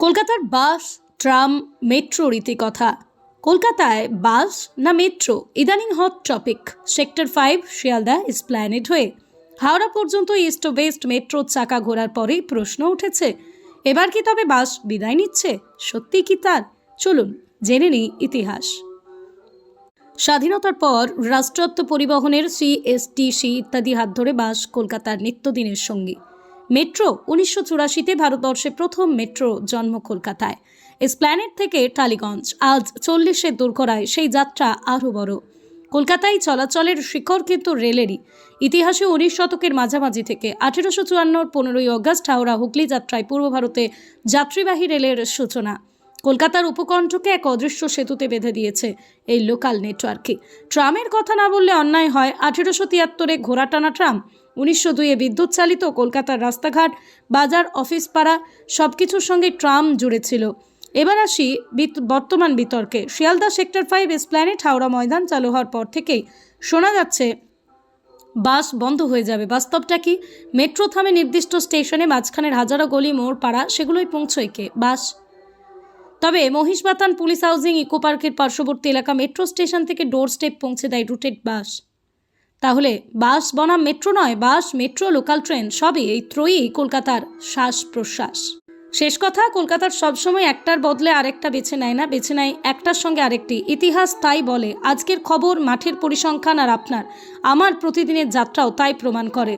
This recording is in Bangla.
কলকাতার বাস, ট্রাম, মেট্রোর ইতিকথা। কলকাতায় বাস না মেট্রো ইদানিং hot topic. Sector 5 Sealdah Esplanade হয়ে হাওড়া পর্যন্ত ইস্ট ও ওয়েস্ট মেট্রোর চাকা ঘোরার পরেই প্রশ্ন উঠেছে, এবার কি তবে বাস বিদায় নিচ্ছে? সত্যি কি তার? চলুন জেনে নিই ইতিহাস। স্বাধীনতার পর রাষ্ট্রায়ত্ত পরিবহনের সিএসটিসি ইত্যাদি হাত ধরে বাস কলকাতার নিত্যদিনের সঙ্গী। মেট্রো 1984-তে ভারতবর্ষে প্রথম মেট্রো জন্ম কলকাতায়। এসপ্ল্যানেড থেকে টালিগঞ্জ, আজ 40-এর দোরগোড়ায় সেই যাত্রা আরও বড়। কলকাতায় চলাচলের শিকড় কিন্তু রেলেরই। ইতিহাসে 19 শতকের মাঝামাঝি থেকে 1854 15ই অগস্ট হাওড়া হুগলি যাত্রায় পূর্ব ভারতে যাত্রীবাহী রেলের সূচনা। কলকাতার উপকণ্ঠকে এক অদৃশ্য সেতুতে বেঁধে দিয়েছে এই লোকাল নেটওয়ার্কে। ট্রামের কথা না বললে অন্যায় হয়। 1873-এ ঘোড়া টানা ট্রাম, 1902-এ বিদ্যুৎ চালিত কলকাতার রাস্তাঘাট, বাজার, অফিস পাড়া সবকিছুর সঙ্গে ট্রাম জুড়ে ছিল। এবার আসি বর্তমান বিতর্কে। শিয়ালদা সেক্টর 5 এসপ্ল্যানেড হাওড়া ময়দান চালু হওয়ার পর থেকেই শোনা যাচ্ছে বাস বন্ধ হয়ে যাবে। বাস্তবটা কি? মেট্রো থামে নির্দিষ্ট স্টেশনে, মাঝখানের হাজারো গলি মোড় পাড়া সেগুলোই পৌঁছয় কে? বাস। তবে মহিষবাতান পুলিশ হাউজিং, ইকো পার্কের পার্শ্ববর্তী এলাকা মেট্রো স্টেশন থেকে ডোর স্টেপ পৌঁছে দেয় রুটেড বাস। তাহলে বাস বনাম মেট্রো নয়, বাস, মেট্রো, লোকাল ট্রেন সবই এই ত্রয়ী কলকাতার শ্বাস প্রশ্বাস। শেষ কথা, কলকাতার সবসময় একটার বদলে আরেকটা বেছে নেয় না, বেছে নেয় একটার সঙ্গে আরেকটি। ইতিহাস তাই বলে। আজকের খবর, মাঠের পরিসংখ্যান আর আপনার আমার প্রতিদিনের যাত্রাও তাই প্রমাণ করে।